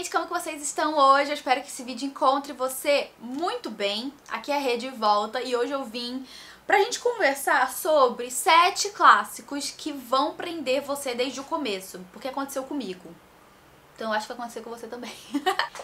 gente, como que vocês estão hoje? Eu espero que esse vídeo encontre você muito bem. Aqui é a Rê de volta e hoje eu vim pra gente conversar sobre 7 clássicos que vão prender você desde o começo, porque aconteceu comigo. Então eu acho que vai acontecer com você também.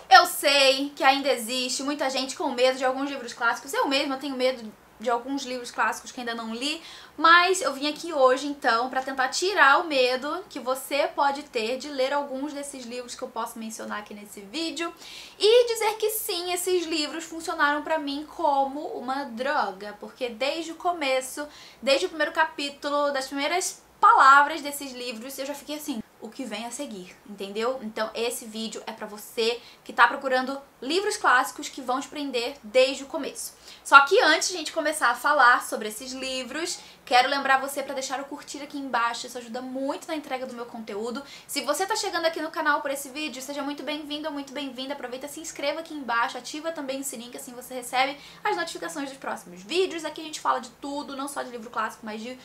Eu sei que ainda existe muita gente com medo de alguns livros clássicos. Eu mesma tenho medo de alguns livros clássicos que ainda não li, mas eu vim aqui hoje então pra tentar tirar o medo que você pode ter de ler alguns desses livros que eu posso mencionar aqui nesse vídeo e dizer que sim, esses livros funcionaram pra mim como uma droga, porque desde o começo, desde o primeiro capítulo, das primeiras palavras desses livros, eu já fiquei assim, o que vem a seguir, entendeu? Então esse vídeo é pra você que tá procurando livros clássicos que vão te prender desde o começo. Só que antes de a gente começar a falar sobre esses livros, quero lembrar você pra deixar o curtir aqui embaixo, isso ajuda muito na entrega do meu conteúdo. Se você tá chegando aqui no canal por esse vídeo, seja muito bem-vindo ou muito bem-vinda, aproveita, se inscreva aqui embaixo, ativa também o sininho, que assim você recebe as notificações dos próximos vídeos. Aqui a gente fala de tudo, não só de livro clássico, mas de,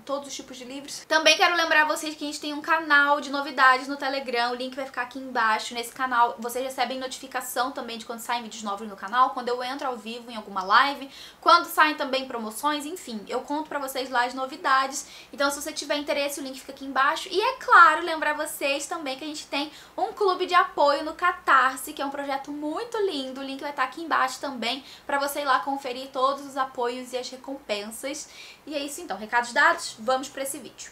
todos os tipos de livros. Também quero lembrar vocês que a gente tem um canal de novidades no Telegram, o link vai ficar aqui embaixo. Nesse canal vocês recebem notificação também de quando saem vídeos novos no canal, quando eu entro ao vivo em alguma live, quando saem também promoções, enfim, eu conto pra vocês lá as novidades. Então se você tiver interesse, o link fica aqui embaixo. E é claro, lembrar vocês também que a gente tem um clube de apoio no Catarse, que é um projeto muito lindo, o link vai estar aqui embaixo também, pra você ir lá conferir todos os apoios e as recompensas. E é isso então, recados dados, vamos para esse vídeo.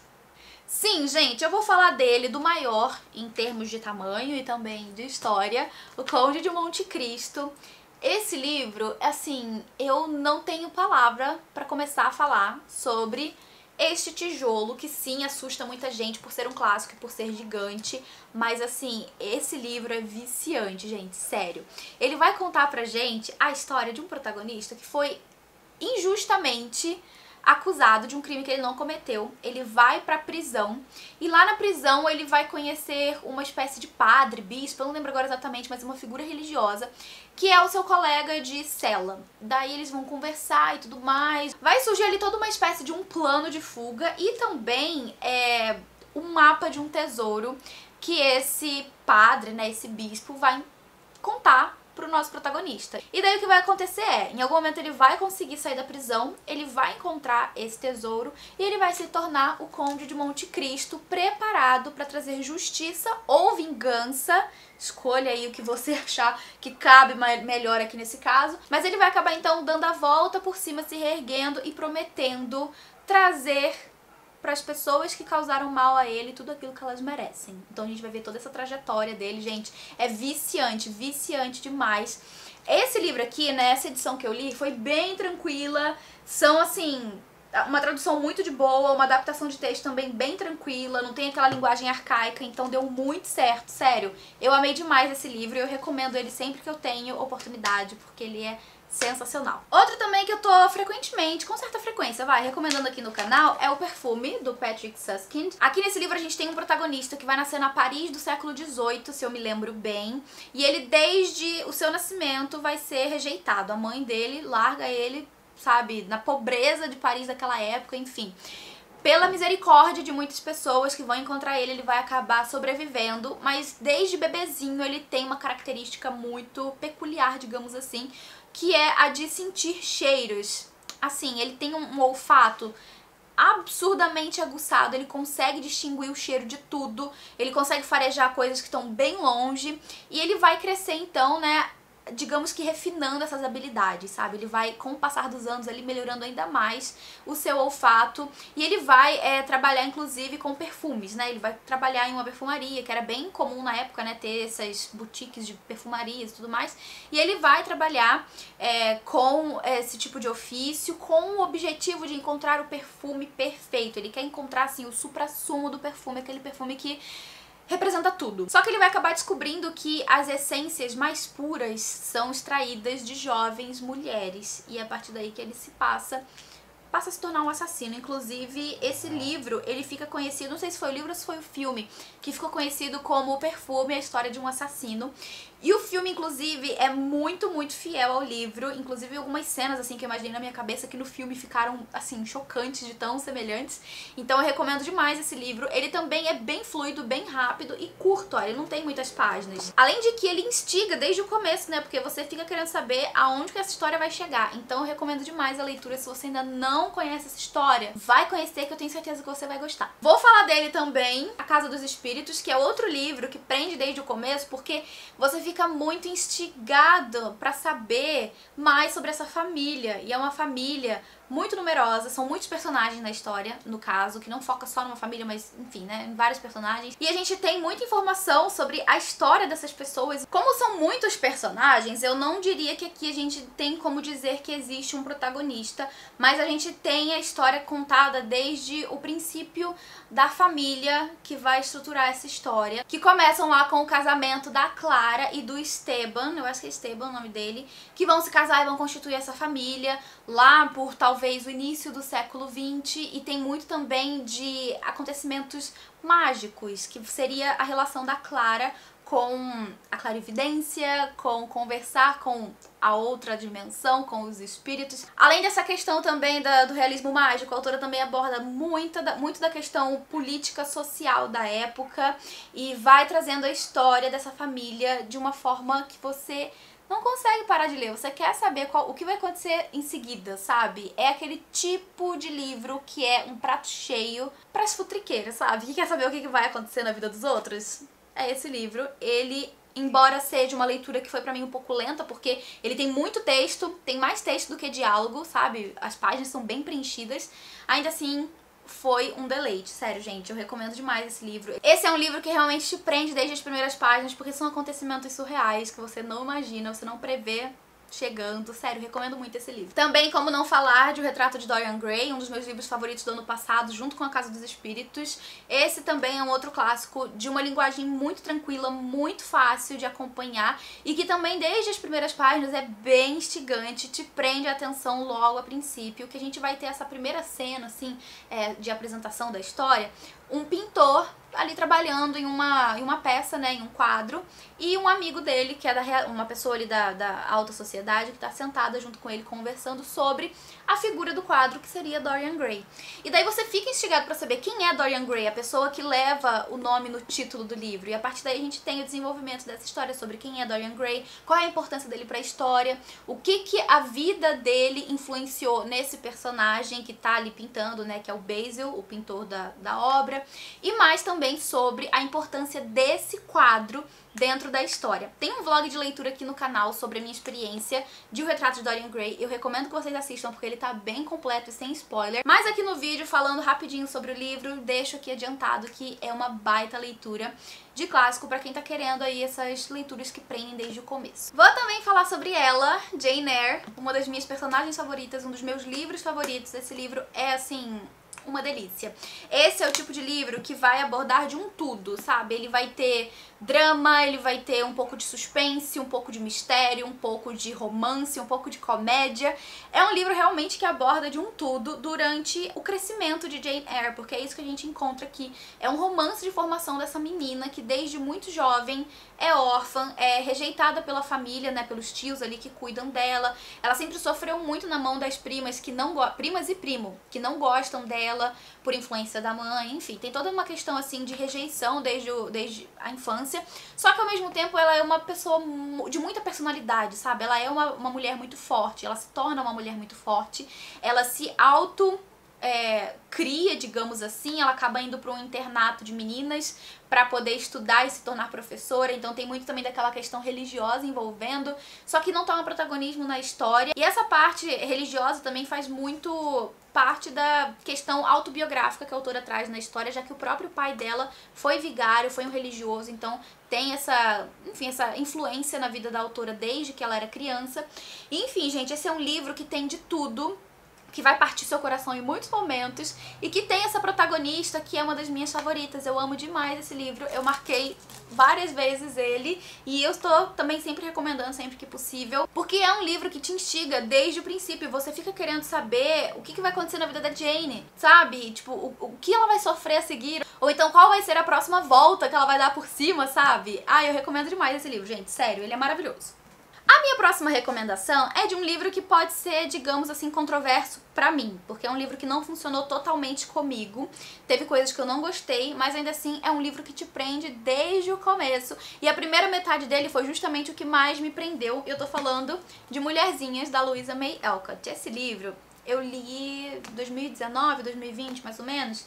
Sim, gente, eu vou falar dele, do maior em termos de tamanho e também de história, O Conde de Monte Cristo. Esse livro, assim, eu não tenho palavra para começar a falar sobre este tijolo, que sim, assusta muita gente por ser um clássico e por ser gigante, mas assim, esse livro é viciante, gente, sério. Ele vai contar pra gente a história de um protagonista que foi injustamente acusado de um crime que ele não cometeu. Ele vai pra prisão e lá na prisão ele vai conhecer uma espécie de padre, bispo, eu não lembro agora exatamente, mas uma figura religiosa, que é o seu colega de cela. Daí eles vão conversar e tudo mais. Vai surgir ali toda uma espécie de um plano de fuga e também um mapa de um tesouro que esse padre, né, esse bispo, vai contar pro nosso protagonista. E daí o que vai acontecer em algum momento ele vai conseguir sair da prisão, ele vai encontrar esse tesouro e ele vai se tornar o Conde de Monte Cristo, preparado para trazer justiça ou vingança. Escolha aí o que você achar que cabe melhor aqui nesse caso. Mas ele vai acabar então dando a volta por cima, se reerguendo e prometendo trazer para as pessoas que causaram mal a ele tudo aquilo que elas merecem. Então a gente vai ver toda essa trajetória dele, gente. É viciante, viciante demais. Esse livro aqui, né, essa edição que eu li, foi bem tranquila. São, assim, uma tradução muito de boa, uma adaptação de texto também bem tranquila, não tem aquela linguagem arcaica, então deu muito certo, sério. Eu amei demais esse livro e eu recomendo ele sempre que eu tenho oportunidade, porque ele é sensacional. Outro também que eu tô frequentemente, com certa frequência, recomendando aqui no canal, é O Perfume, do Patrick Suskind. Aqui nesse livro a gente tem um protagonista que vai nascer na Paris do século XVIII, se eu me lembro bem, e ele desde o seu nascimento vai ser rejeitado. A mãe dele larga ele, sabe, na pobreza de Paris daquela época, enfim. Pela misericórdia de muitas pessoas que vão encontrar ele, ele vai acabar sobrevivendo, mas desde bebezinho ele tem uma característica muito peculiar, digamos assim, que é a de sentir cheiros. Assim, ele tem um olfato absurdamente aguçado, ele consegue distinguir o cheiro de tudo, ele consegue farejar coisas que estão bem longe, e ele vai crescer então, né, digamos que refinando essas habilidades, sabe? Ele vai, com o passar dos anos, ali melhorando ainda mais o seu olfato e ele vai trabalhar, inclusive, com perfumes, né? Ele vai trabalhar em uma perfumaria, que era bem comum na época, né? Ter essas boutiques de perfumarias e tudo mais. E ele vai trabalhar com esse tipo de ofício, com o objetivo de encontrar o perfume perfeito. Ele quer encontrar, assim, o suprassumo do perfume, aquele perfume que representa tudo. Só que ele vai acabar descobrindo que as essências mais puras são extraídas de jovens mulheres. E é a partir daí que ele se passa passa a se tornar um assassino. Inclusive, esse livro, ele fica conhecido, não sei se foi o livro ou se foi o filme, que ficou conhecido como O Perfume, a história de um assassino. E o filme, inclusive, é muito, muito fiel ao livro. Inclusive, algumas cenas, assim, que eu imaginei na minha cabeça que no filme ficaram, assim, chocantes de tão semelhantes. Então eu recomendo demais esse livro. Ele também é bem fluido, bem rápido e curto, ó, ele não tem muitas páginas. Além de que ele instiga desde o começo, né, porque você fica querendo saber aonde que essa história vai chegar. Então eu recomendo demais a leitura. Se você ainda não conhece essa história, vai conhecer, que eu tenho certeza que você vai gostar. Vou falar dele também, A Casa dos Espíritos, que é outro livro que prende desde o começo, porque você fica muito instigado pra saber mais sobre essa família. E é uma família muito numerosa, são muitos personagens na história, no caso, que não foca só numa família, mas enfim, né, em vários personagens. E a gente tem muita informação sobre a história dessas pessoas. Como são muitos personagens, eu não diria que aqui a gente tem como dizer que existe um protagonista, mas a gente tem a história contada desde o princípio da família que vai estruturar essa história, que começam lá com o casamento da Clara e do Esteban, eu acho que é Esteban o nome dele, que vão se casar e vão constituir essa família lá por talvez o início do século XX, e tem muito também de acontecimentos mágicos, que seria a relação da Clara com a clarividência, com conversar com a outra dimensão, com os espíritos. Além dessa questão também do realismo mágico, a autora também aborda muito da questão política social da época e vai trazendo a história dessa família de uma forma que você não consegue parar de ler, você quer saber o que vai acontecer em seguida, sabe? É aquele tipo de livro que é um prato cheio pras futriqueiras, sabe? Que quer saber o que vai acontecer na vida dos outros? É esse livro. Ele, embora seja uma leitura que foi pra mim um pouco lenta, porque ele tem muito texto, tem mais texto do que diálogo, sabe? As páginas são bem preenchidas, ainda assim foi um deleite, sério, gente, eu recomendo demais esse livro. Esse é um livro que realmente te prende desde as primeiras páginas, porque são acontecimentos surreais que você não imagina, você não prevê chegando. Sério, recomendo muito esse livro. Também, como não falar de O Retrato de Dorian Gray, um dos meus livros favoritos do ano passado, junto com A Casa dos Espíritos. Esse também é um outro clássico de uma linguagem muito tranquila, muito fácil de acompanhar e que também, desde as primeiras páginas, é bem instigante, te prende a atenção logo a princípio, que a gente vai ter essa primeira cena, assim, de apresentação da história, um pintor ali trabalhando em uma peça, né, em um quadro, e um amigo dele, que é uma pessoa ali da alta sociedade, que tá sentada junto com ele conversando sobre a figura do quadro, que seria Dorian Gray. E daí você fica instigado pra saber quem é Dorian Gray, a pessoa que leva o nome no título do livro, e a partir daí a gente tem o desenvolvimento dessa história sobre quem é Dorian Gray, qual é a importância dele pra história, o que a vida dele influenciou nesse personagem que tá ali pintando, né, que é o Basil, o pintor da obra, e mais também sobre a importância desse quadro dentro da história. Tem um vlog de leitura aqui no canal sobre a minha experiência de O Retrato de Dorian Gray. Eu recomendo que vocês assistam porque ele tá bem completo e sem spoiler. Mas aqui no vídeo, falando rapidinho sobre o livro, deixo aqui adiantado que é uma baita leitura de clássico pra quem tá querendo aí essas leituras que prendem desde o começo. Vou também falar sobre ela, Jane Eyre, uma das minhas personagens favoritas, um dos meus livros favoritos. Esse livro é, assim, uma delícia. Esse é o tipo de livro que vai abordar de um tudo, sabe? Ele vai ter drama, ele vai ter um pouco de suspense, um pouco de mistério, um pouco de romance, um pouco de comédia. É um livro realmente que aborda de um tudo durante o crescimento de Jane Eyre, porque é isso que a gente encontra aqui. É um romance de formação dessa menina que desde muito jovem é órfã, é rejeitada pela família, né, pelos tios ali que cuidam dela. Ela sempre sofreu muito na mão das primas que não primas e primo, que não gostam dela por influência da mãe, enfim, tem toda uma questão assim de rejeição desde a infância. Só que ao mesmo tempo ela é uma pessoa de muita personalidade, sabe? Ela é uma mulher muito forte, ela se torna uma mulher muito forte, ela se cria, digamos assim, ela acaba indo para um internato de meninas para poder estudar e se tornar professora, então tem muito também daquela questão religiosa envolvendo, só que não toma protagonismo na história. E essa parte religiosa também faz muito parte da questão autobiográfica que a autora traz na história, já que o próprio pai dela foi vigário, foi um religioso, então tem essa influência na vida da autora desde que ela era criança. E, enfim, gente, esse é um livro que tem de tudo que vai partir seu coração em muitos momentos e que tem essa protagonista que é uma das minhas favoritas. Eu amo demais esse livro, eu marquei várias vezes ele e eu estou também sempre recomendando sempre que possível, porque é um livro que te instiga desde o princípio, você fica querendo saber o que vai acontecer na vida da Jane, sabe? Tipo, o que ela vai sofrer a seguir, ou então qual vai ser a próxima volta que ela vai dar por cima, sabe? Ah, eu recomendo demais esse livro, gente, sério, ele é maravilhoso. A minha próxima recomendação é de um livro que pode ser, digamos assim, controverso pra mim, porque é um livro que não funcionou totalmente comigo, teve coisas que eu não gostei, mas ainda assim é um livro que te prende desde o começo, e a primeira metade dele foi justamente o que mais me prendeu. Eu tô falando de Mulherzinhas, da Louisa May Alcott. Esse livro eu li em 2019, 2020, mais ou menos,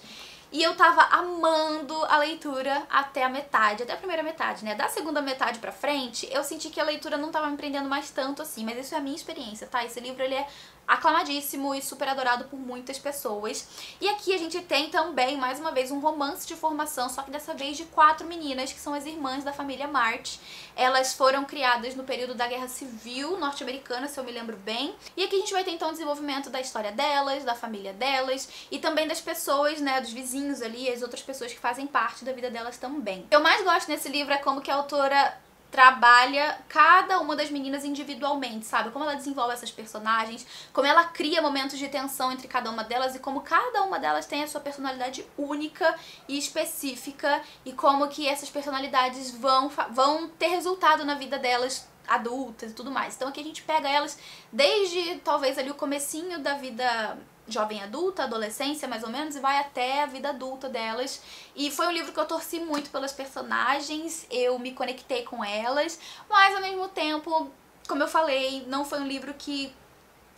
e eu tava amando a leitura até a metade, até a primeira metade, né? Da segunda metade pra frente, eu senti que a leitura não tava me prendendo mais tanto assim, mas isso é a minha experiência, tá? Esse livro, ele é aclamadíssimo e super adorado por muitas pessoas. E aqui a gente tem também, mais uma vez, um romance de formação, só que dessa vez de 4 meninas, que são as irmãs da família March. Elas foram criadas no período da Guerra Civil norte-americana, se eu me lembro bem. E aqui a gente vai ter então o desenvolvimento da história delas, da família delas, e também das pessoas, né, dos vizinhos ali, as outras pessoas que fazem parte da vida delas também. O que eu mais gosto nesse livro é como que a autora trabalha cada uma das meninas individualmente, sabe? Como ela desenvolve essas personagens, como ela cria momentos de tensão entre cada uma delas e como cada uma delas tem a sua personalidade única e específica e como que essas personalidades vão ter resultado na vida delas adultas e tudo mais. Então aqui a gente pega elas desde talvez ali o comecinho da vida jovem adulta, adolescência mais ou menos, e vai até a vida adulta delas. E foi um livro que eu torci muito pelas personagens, eu me conectei com elas, mas ao mesmo tempo, como eu falei, não foi um livro que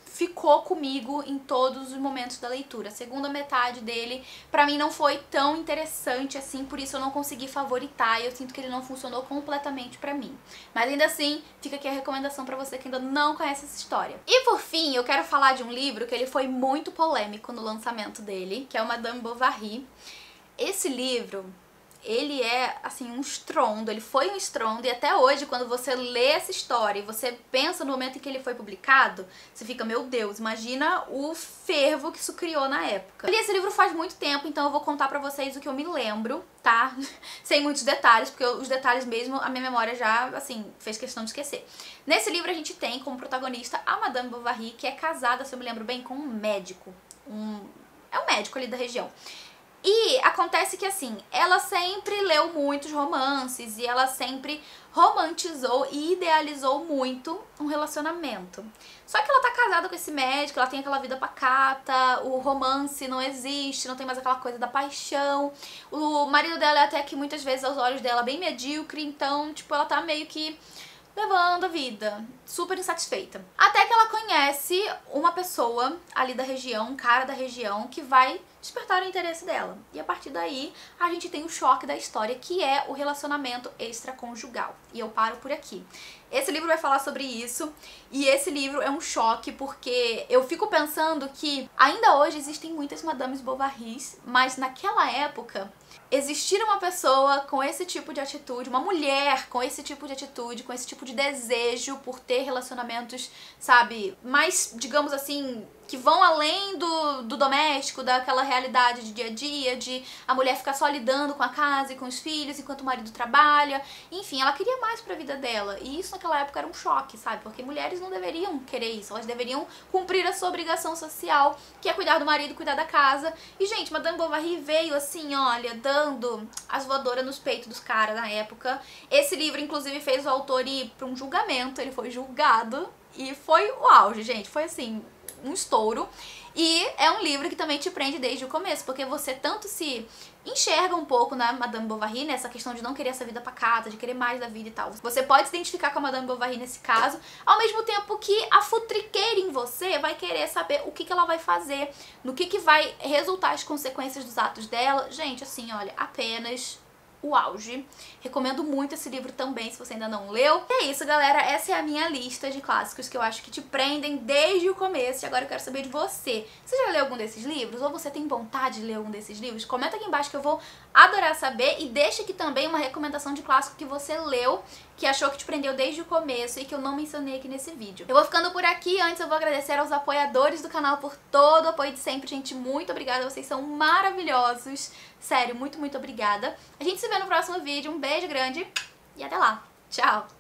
ficou comigo em todos os momentos da leitura. A segunda metade dele, pra mim, não foi tão interessante assim, por isso eu não consegui favoritar e eu sinto que ele não funcionou completamente pra mim. Mas ainda assim, fica aqui a recomendação pra você que ainda não conhece essa história. E por fim, eu quero falar de um livro que ele foi muito polêmico no lançamento dele, que é o Madame Bovary. Esse livro, ele é, assim, um estrondo, ele foi um estrondo, e até hoje, quando você lê essa história e você pensa no momento em que ele foi publicado, você fica, meu Deus, imagina o fervo que isso criou na época. Eu li esse livro faz muito tempo, então eu vou contar pra vocês o que eu me lembro, tá? Sem muitos detalhes, porque os detalhes mesmo, a minha memória já, assim, fez questão de esquecer. Nesse livro a gente tem como protagonista a Madame Bovary, que é casada, se eu me lembro bem, com um médico. É um médico ali da região. E acontece que, assim, ela sempre leu muitos romances e ela sempre romantizou e idealizou muito um relacionamento. Só que ela tá casada com esse médico, ela tem aquela vida pacata, o romance não existe, não tem mais aquela coisa da paixão. O marido dela é até que muitas vezes aos olhos dela bem medíocre, então, tipo, ela tá meio que levando a vida, super insatisfeita. Até que ela conhece uma pessoa ali da região, um cara da região, que vai despertar o interesse dela. E a partir daí, a gente tem o choque da história, que é o relacionamento extraconjugal. E eu paro por aqui. Esse livro vai falar sobre isso, e esse livro é um choque porque eu fico pensando que ainda hoje existem muitas Madames Bovarys, mas naquela época existir uma pessoa com esse tipo de atitude, uma mulher com esse tipo de atitude, com esse tipo de desejo por ter relacionamentos, sabe, mais, digamos assim, que vão além do doméstico, daquela realidade de dia a dia, de a mulher ficar só lidando com a casa e com os filhos enquanto o marido trabalha. Enfim, ela queria mais pra vida dela. E isso naquela época era um choque, sabe? Porque mulheres não deveriam querer isso. Elas deveriam cumprir a sua obrigação social, que é cuidar do marido, cuidar da casa. E, gente, Madame Bovary veio assim, olha, dando as voadoras nos peitos dos caras na época. Esse livro, inclusive, fez o autor ir pra um julgamento. Ele foi julgado e foi o auge, gente. Foi assim, um estouro. E é um livro que também te prende desde o começo, porque você tanto se enxerga um pouco na Madame Bovary, nessa questão de não querer essa vida pacata, de querer mais da vida e tal. Você pode se identificar com a Madame Bovary nesse caso, ao mesmo tempo que a futriqueira em você vai querer saber o que ela vai fazer, no que vai resultar as consequências dos atos dela. Gente, assim, olha, apenas o auge. Recomendo muito esse livro também, se você ainda não leu. E é isso, galera. Essa é a minha lista de clássicos que eu acho que te prendem desde o começo. E agora eu quero saber de você. Você já leu algum desses livros? Ou você tem vontade de ler algum desses livros? Comenta aqui embaixo que eu vou adorar saber. E deixa aqui também uma recomendação de clássico que você leu que achou que te prendeu desde o começo e que eu não mencionei aqui nesse vídeo. Eu vou ficando por aqui. Antes eu vou agradecer aos apoiadores do canal por todo o apoio de sempre, gente. Muito obrigada, vocês são maravilhosos. Sério, muito, muito obrigada. A gente se vê no próximo vídeo. Um beijo grande e até lá. Tchau!